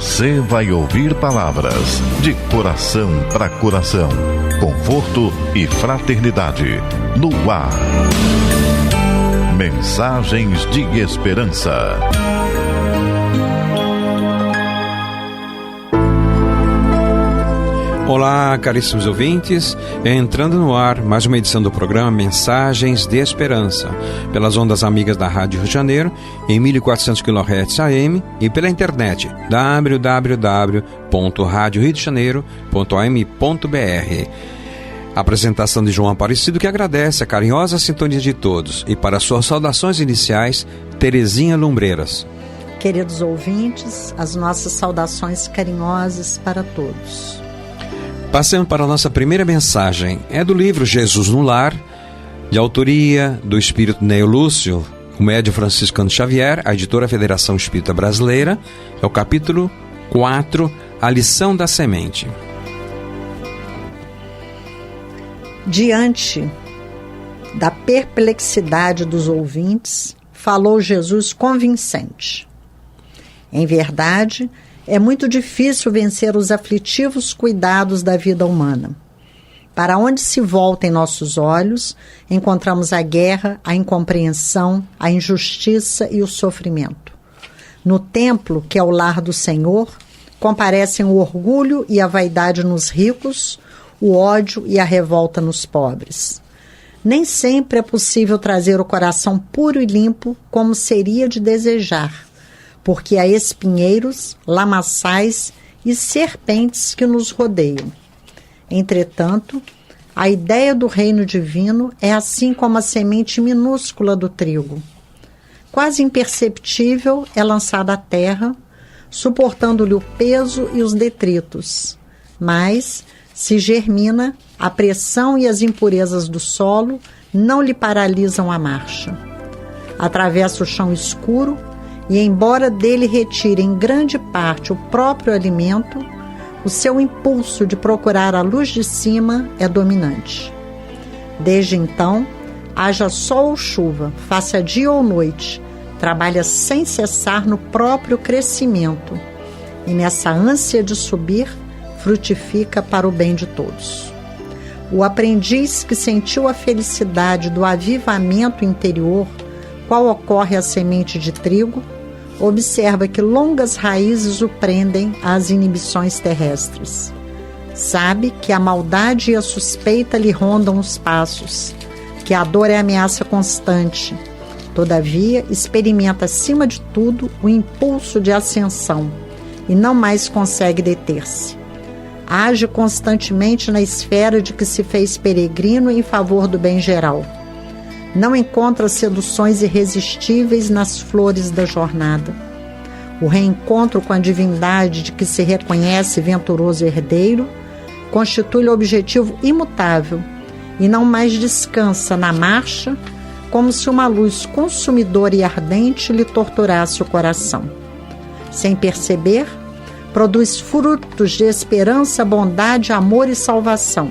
Você vai ouvir palavras de coração para coração, conforto e fraternidade, no ar. Mensagens de esperança. Olá, caríssimos ouvintes, entrando no ar mais uma edição do programa Mensagens de Esperança, pelas ondas amigas da Rádio Rio de Janeiro, em 1400 kHz AM e pela internet www.radioriodejaneiro.am.br. Apresentação de João Aparecido, que agradece a carinhosa sintonia de todos, e para suas saudações iniciais, Terezinha Lumbreiras. Queridos ouvintes, as nossas saudações carinhosas para todos. Passando para a nossa primeira mensagem, é do livro Jesus no Lar, de autoria do espírito Neo Lúcio, o médium Franciscano Xavier, a editora Federação Espírita Brasileira, é o capítulo 4, A Lição da Semente. Diante da perplexidade dos ouvintes, falou Jesus convincente. Em verdade, é muito difícil vencer os aflitivos cuidados da vida humana. Para onde se voltem nossos olhos, encontramos a guerra, a incompreensão, a injustiça e o sofrimento. No templo, que é o lar do Senhor, comparecem o orgulho e a vaidade nos ricos, o ódio e a revolta nos pobres. Nem sempre é possível trazer o coração puro e limpo como seria de desejar, porque há espinheiros, lamaçais e serpentes que nos rodeiam. Entretanto, a ideia do reino divino é assim como a semente minúscula do trigo. Quase imperceptível é lançada à terra, suportando-lhe o peso e os detritos. Mas, se germina, a pressão e as impurezas do solo não lhe paralisam a marcha. Atravessa o chão escuro, e embora dele retire em grande parte o próprio alimento, o seu impulso de procurar a luz de cima é dominante. Desde então, haja sol ou chuva, faça dia ou noite, trabalha sem cessar no próprio crescimento, e nessa ânsia de subir, frutifica para o bem de todos. O aprendiz que sentiu a felicidade do avivamento interior, qual ocorre à semente de trigo, observa que longas raízes o prendem às inibições terrestres. Sabe que a maldade e a suspeita lhe rondam os passos, que a dor é ameaça constante. Todavia, experimenta acima de tudo o impulso de ascensão e não mais consegue deter-se. Age constantemente na esfera de que se fez peregrino em favor do bem geral. Não encontra seduções irresistíveis nas flores da jornada. O reencontro com a divindade de que se reconhece venturoso herdeiro constitui-lhe objetivo imutável e não mais descansa na marcha, como se uma luz consumidora e ardente lhe torturasse o coração. Sem perceber, produz frutos de esperança, bondade, amor e salvação,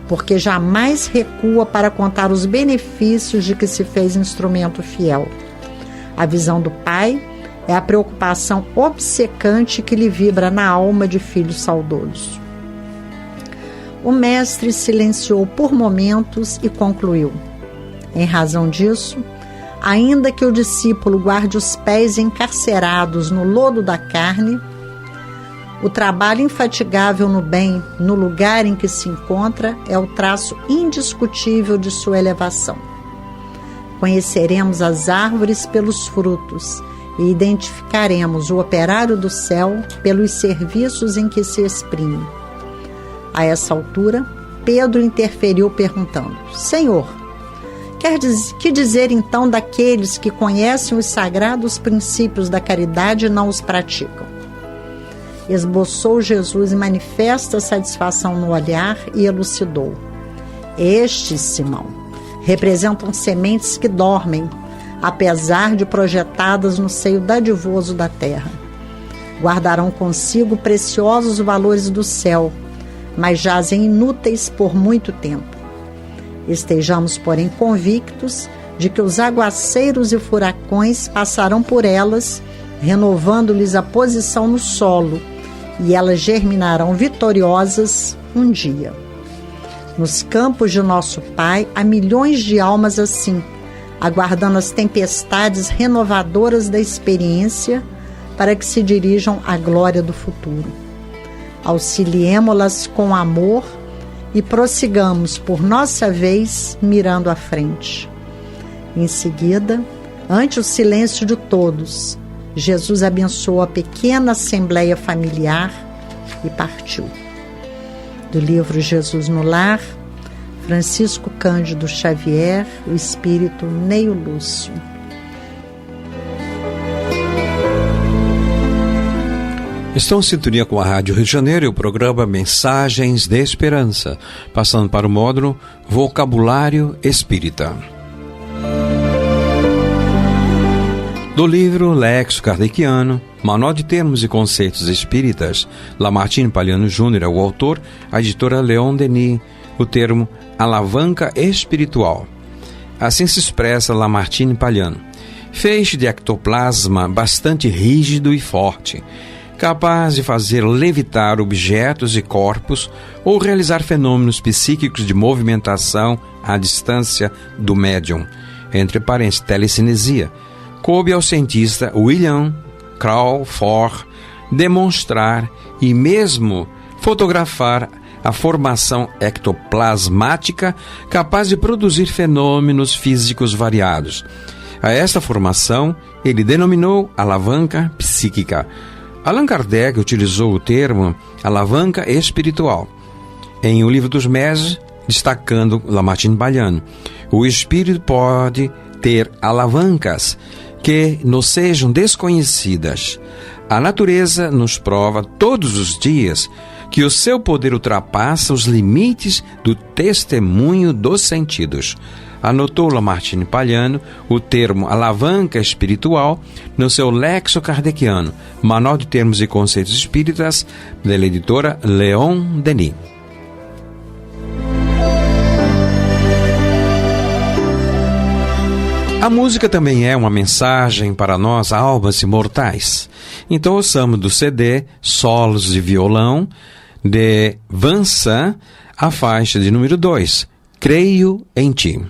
porque jamais recua para contar os benefícios de que se fez instrumento fiel. A visão do Pai é a preocupação obcecante que lhe vibra na alma de filho saudoso. O mestre silenciou por momentos e concluiu: em razão disso, ainda que o discípulo guarde os pés encarcerados no lodo da carne, o trabalho infatigável no bem, no lugar em que se encontra, é o traço indiscutível de sua elevação. Conheceremos as árvores pelos frutos e identificaremos o operário do céu pelos serviços em que se exprime. A essa altura, Pedro interferiu perguntando: Senhor, que dizer então daqueles que conhecem os sagrados princípios da caridade e não os praticam? Esboçou Jesus manifesta satisfação no olhar e elucidou: estes, Simão, representam sementes que dormem, apesar de projetadas no seio dadivoso da terra. Guardarão consigo preciosos valores do céu, mas jazem inúteis por muito tempo. Estejamos, porém, convictos de que os aguaceiros e furacões passarão por elas renovando-lhes a posição no solo, e elas germinarão vitoriosas um dia. Nos campos de nosso Pai há milhões de almas assim, aguardando as tempestades renovadoras da experiência para que se dirijam à glória do futuro. Auxiliemo-las com amor e prossigamos por nossa vez mirando à frente. Em seguida, ante o silêncio de todos, Jesus abençoou a pequena assembleia familiar e partiu. Do livro Jesus no Lar, Francisco Cândido Xavier, o espírito Neio Lúcio. Estão em sintonia com a Rádio Rio de Janeiro e o programa Mensagens de Esperança, passando para o módulo Vocabulário Espírita. Do livro Lexo Kardeciano, Manual de Termos e Conceitos Espíritas, Lamartine Palhano Júnior é o autor, a editora Leon Denis, o termo alavanca espiritual. Assim se expressa Lamartine Palhano. Feixe de ectoplasma bastante rígido e forte, capaz de fazer levitar objetos e corpos ou realizar fenômenos psíquicos de movimentação à distância do médium, entre parênteses, telecinesia. Coube ao cientista William Crawford demonstrar e mesmo fotografar a formação ectoplasmática capaz de produzir fenômenos físicos variados. A esta formação ele denominou alavanca psíquica. Allan Kardec utilizou o termo alavanca espiritual em O Livro dos Médiuns, destacando Lamartine Palhano. O espírito pode ter alavancas que nos sejam desconhecidas. A natureza nos prova todos os dias que o seu poder ultrapassa os limites do testemunho dos sentidos. Anotou Lamartine Palhano o termo alavanca espiritual no seu Lexo Kardeciano, Manual de Termos e Conceitos Espíritas, da editora Leon Denis. A música também é uma mensagem para nós, almas imortais. Então ouçamos do CD Solos de Violão, de Vincent, a faixa de número 2, Creio em Ti.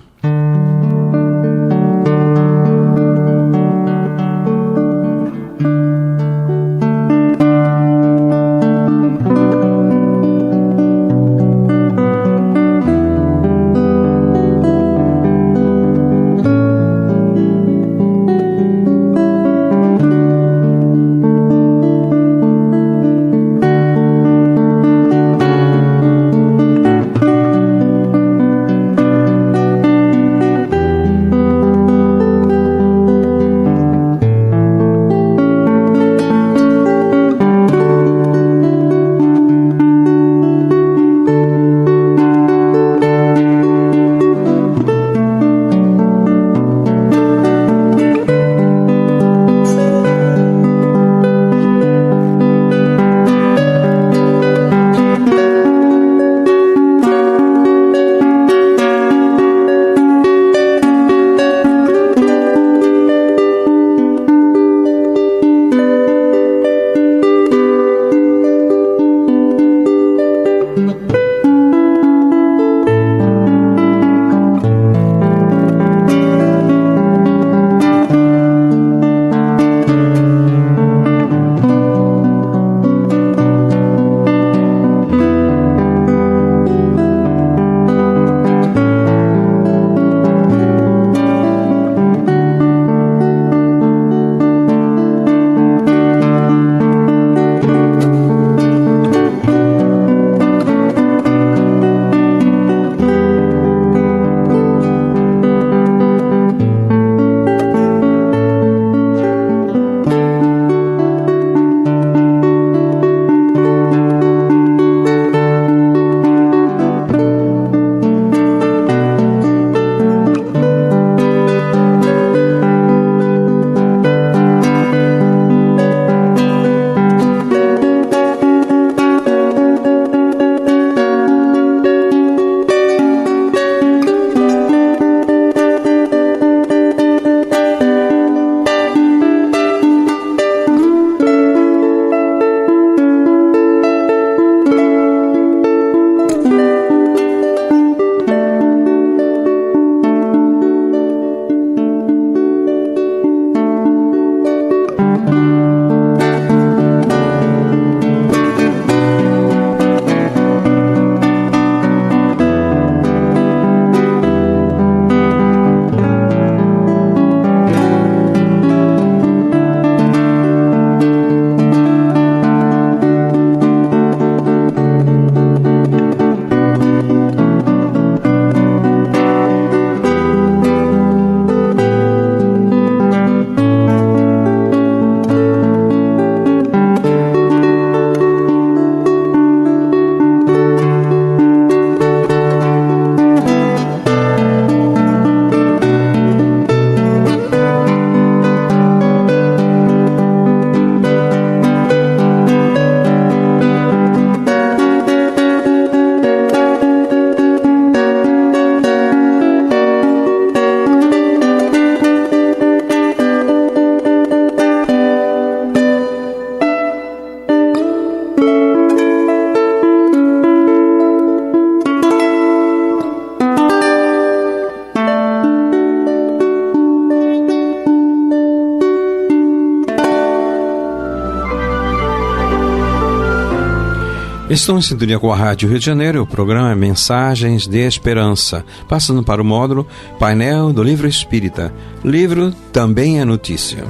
Estão em sintonia com a Rádio Rio de Janeiro. O programa é Mensagens de Esperança, passando para o módulo Painel do Livro Espírita. Livro também é notícia.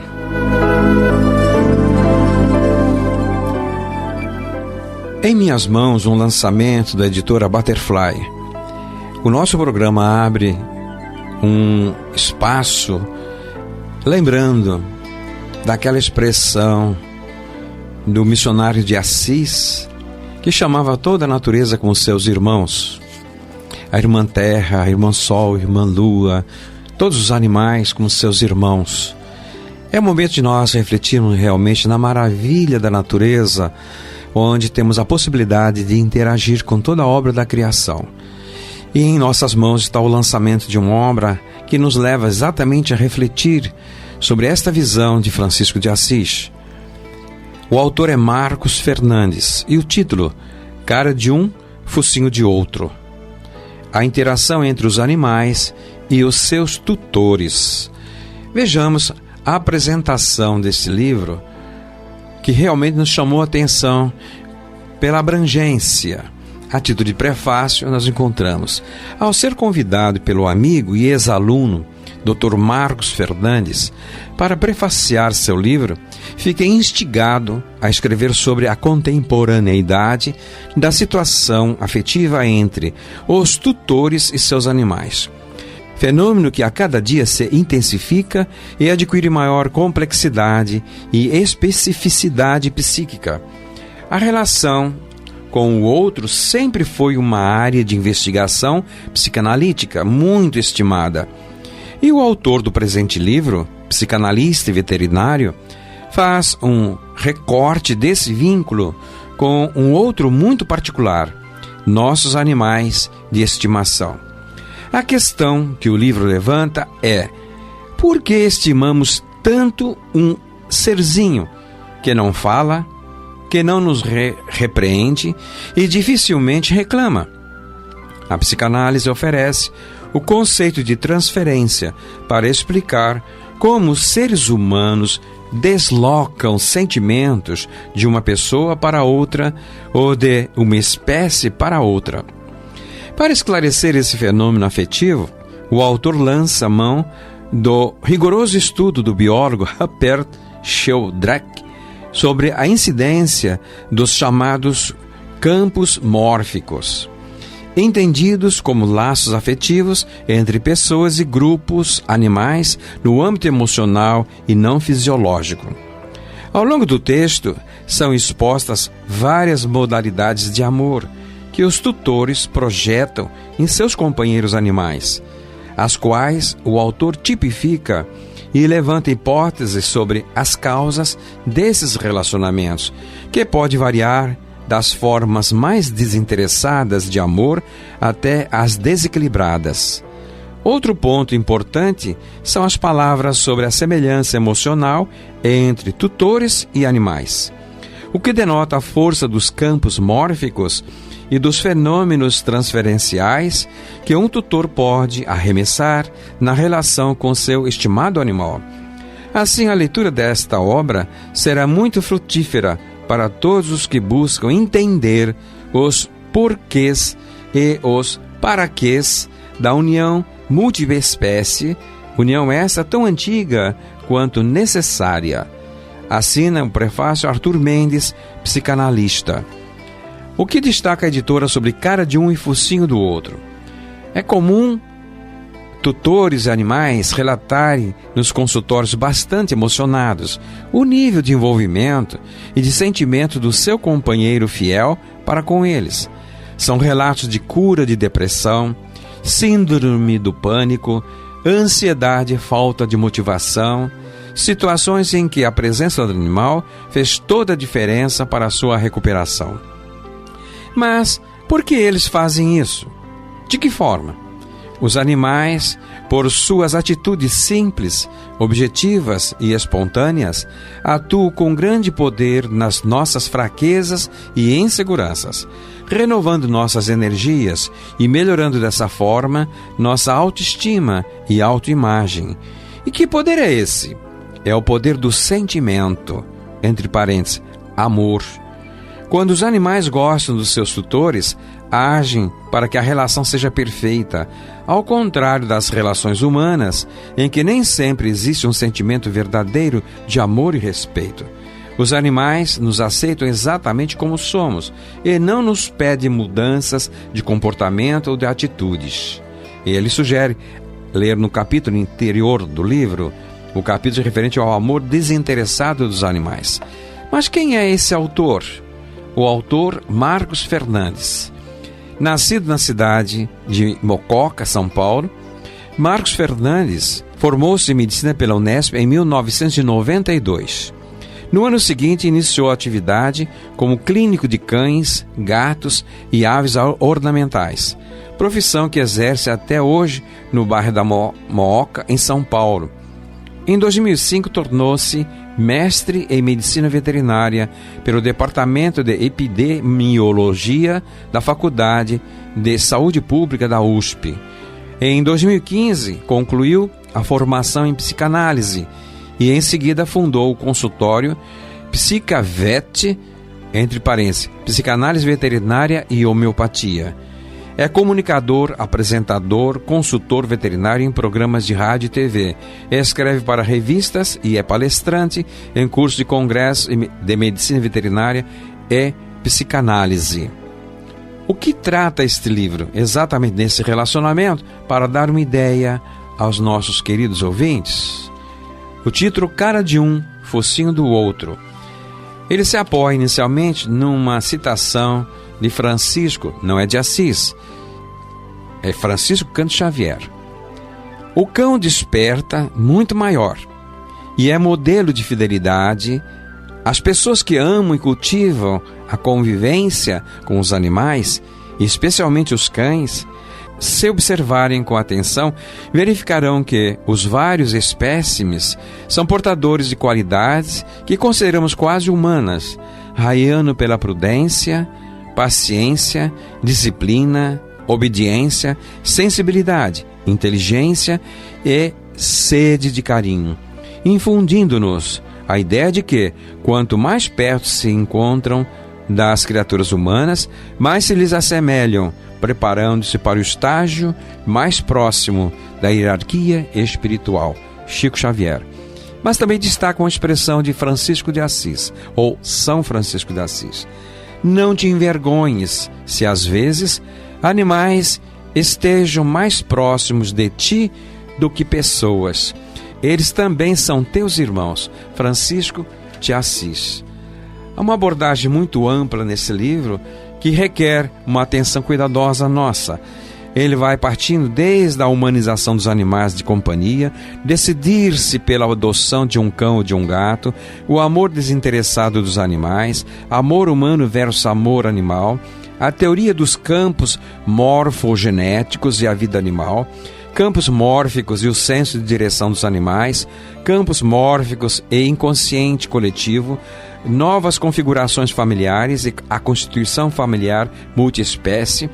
Em minhas mãos, um lançamento da editora Butterfly. O nosso programa abre um espaço lembrando daquela expressão do missionário de Assis, que chamava toda a natureza como seus irmãos. A irmã Terra, a irmã Sol, a irmã Lua, todos os animais como seus irmãos. É o momento de nós refletirmos realmente na maravilha da natureza, onde temos a possibilidade de interagir com toda a obra da criação. E em nossas mãos está o lançamento de uma obra que nos leva exatamente a refletir sobre esta visão de Francisco de Assis. O autor é Marcos Fernandes e o título, Cara de um, Focinho de outro. A interação entre os animais e os seus tutores. Vejamos a apresentação desse livro, que realmente nos chamou a atenção pela abrangência. A título de prefácio, nós encontramos: ao ser convidado pelo amigo e ex-aluno Dr. Marcos Fernandes para prefaciar seu livro, fiquei instigado a escrever sobre a contemporaneidade da situação afetiva entre os tutores e seus animais. Fenômeno que a cada dia se intensifica e adquire maior complexidade e especificidade psíquica. A relação com o outro sempre foi uma área de investigação psicanalítica muito estimada. E o autor do presente livro, psicanalista e veterinário, faz um recorte desse vínculo com um outro muito particular: nossos animais de estimação. A questão que o livro levanta é: por que estimamos tanto um serzinho que não fala, que não nos repreende e dificilmente reclama? A psicanálise oferece o conceito de transferência para explicar como os seres humanos deslocam sentimentos de uma pessoa para outra ou de uma espécie para outra. Para esclarecer esse fenômeno afetivo, o autor lança mão do rigoroso estudo do biólogo Rupert Sheldrake sobre a incidência dos chamados campos mórficos, entendidos como laços afetivos entre pessoas e grupos animais no âmbito emocional e não fisiológico. Ao longo do texto, são expostas várias modalidades de amor que os tutores projetam em seus companheiros animais, as quais o autor tipifica e levanta hipóteses sobre as causas desses relacionamentos, que pode variar das formas mais desinteressadas de amor até as desequilibradas. Outro ponto importante são as palavras sobre a semelhança emocional entre tutores e animais, o que denota a força dos campos mórficos e dos fenômenos transferenciais que um tutor pode arremessar na relação com seu estimado animal. Assim, a leitura desta obra será muito frutífera para todos os que buscam entender os porquês e os paraquês da união multiespécie, união essa tão antiga quanto necessária. Assina o prefácio Arthur Mendes, psicanalista. O que destaca a editora sobre Cara de um e Focinho do outro? É comum tutores e animais relatarem nos consultórios bastante emocionados o nível de envolvimento e de sentimento do seu companheiro fiel para com eles. São relatos de cura de depressão, síndrome do pânico, ansiedade e falta de motivação, situações em que a presença do animal fez toda a diferença para a sua recuperação. Mas por que eles fazem isso? De que forma? Os animais, por suas atitudes simples, objetivas e espontâneas, atuam com grande poder nas nossas fraquezas e inseguranças, renovando nossas energias e melhorando dessa forma nossa autoestima e autoimagem. E que poder é esse? É o poder do sentimento, entre parênteses, amor. Quando os animais gostam dos seus tutores, agem para que a relação seja perfeita, ao contrário das relações humanas, em que nem sempre existe um sentimento verdadeiro de amor e respeito. Os animais nos aceitam exatamente como somos e não nos pedem mudanças de comportamento ou de atitudes. Ele sugere ler no capítulo interior do livro, o capítulo referente ao amor desinteressado dos animais. Mas quem é esse autor? O autor Marcos Fernandes. Nascido na cidade de Mococa, São Paulo, Marcos Fernandes formou-se em medicina pela Unesp em 1992. No ano seguinte, iniciou a atividade como clínico de cães, gatos e aves ornamentais, profissão que exerce até hoje no bairro da Mooca, em São Paulo. Em 2005, tornou-se mestre em medicina veterinária pelo Departamento de Epidemiologia da Faculdade de Saúde Pública da USP. Em 2015, concluiu a formação em psicanálise e em seguida fundou o consultório Psicavet, entre parênteses, psicanálise veterinária e homeopatia. É comunicador, apresentador, consultor veterinário em programas de rádio e TV. Escreve para revistas e é palestrante em cursos de congresso de medicina veterinária e psicanálise. O que trata este livro? Exatamente nesse relacionamento, para dar uma ideia aos nossos queridos ouvintes. O título Cara de um, Focinho do Outro. Ele se apoia inicialmente numa citação de Francisco, não é de Assis, é Francisco Cândido Xavier. O cão desperta muito maior e é modelo de fidelidade. As pessoas que amam e cultivam a convivência com os animais, especialmente os cães, se observarem com atenção, verificarão que os vários espécimes são portadores de qualidades que consideramos quase humanas, raiando pela prudência, paciência, disciplina, obediência, sensibilidade, inteligência e sede de carinho, infundindo-nos a ideia de que, quanto mais perto se encontram das criaturas humanas, mais se lhes assemelham, preparando-se para o estágio mais próximo da hierarquia espiritual. Chico Xavier. Mas também destaca uma expressão de Francisco de Assis, ou São Francisco de Assis. Não te envergonhes se às vezes animais estejam mais próximos de ti do que pessoas. Eles também são teus irmãos. Francisco de Assis. Há uma abordagem muito ampla nesse livro que requer uma atenção cuidadosa nossa. Ele vai partindo desde a humanização dos animais de companhia, decidir-se pela adoção de um cão ou de um gato, o amor desinteressado dos animais, amor humano versus amor animal, a teoria dos campos morfogenéticos e a vida animal, campos mórficos e o senso de direção dos animais, campos mórficos e inconsciente coletivo, novas configurações familiares e a constituição familiar multiespécie,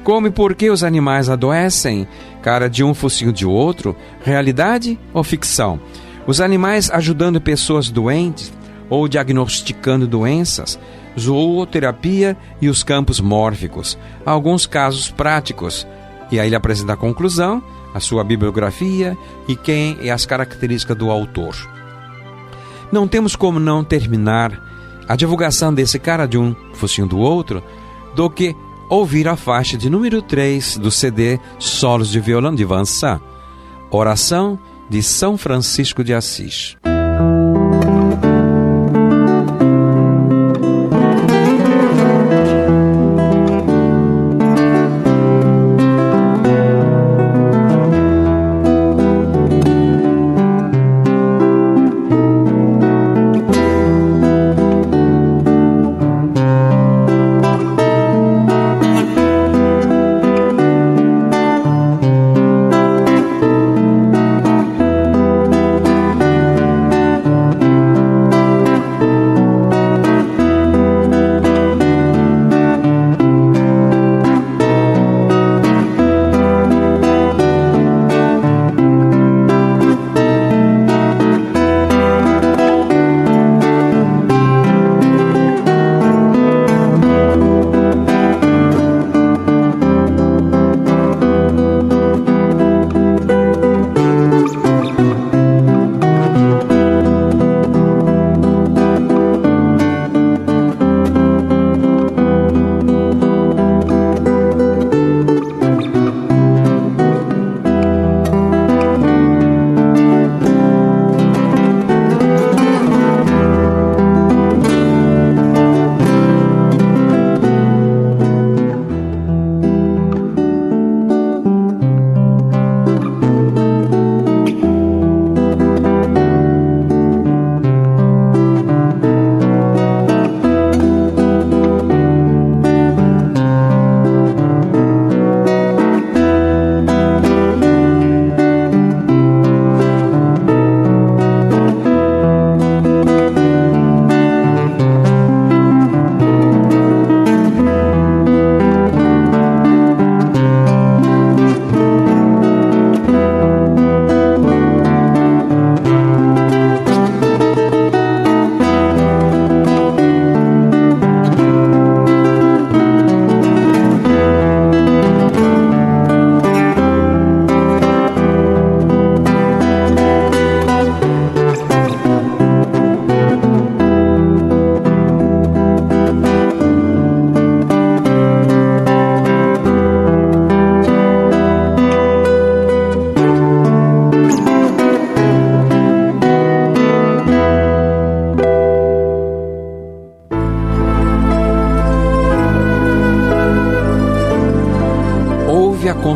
como e por que os animais adoecem, cara de um focinho de outro, realidade ou ficção? Os animais ajudando pessoas doentes ou diagnosticando doenças, zooterapia e os campos mórficos, alguns casos práticos. E aí ele apresenta a conclusão, a sua bibliografia e quem e as características do autor. Não temos como não terminar a divulgação desse cara de um focinho do outro do que ouvir a faixa de número 3 do CD Solos de Violão de Vincent, Oração de São Francisco de Assis.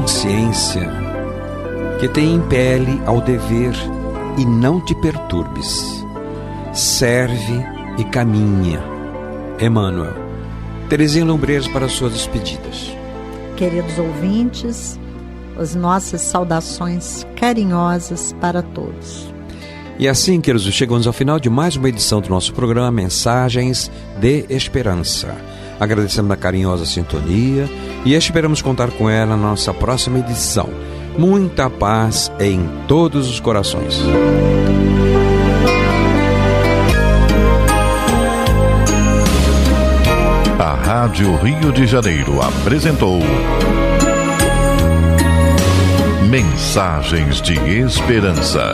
consciência que te impele ao dever e não te perturbes. Serve e caminha. Emmanuel. Terezinha Lumbreiro para suas despedidas. Queridos ouvintes, as nossas saudações carinhosas para todos. E assim, queridos, chegamos ao final de mais uma edição do nosso programa Mensagens de Esperança. Agradecemos a carinhosa sintonia e esperamos contar com ela na nossa próxima edição. Muita paz em todos os corações. A Rádio Rio de Janeiro apresentou Mensagens de Esperança.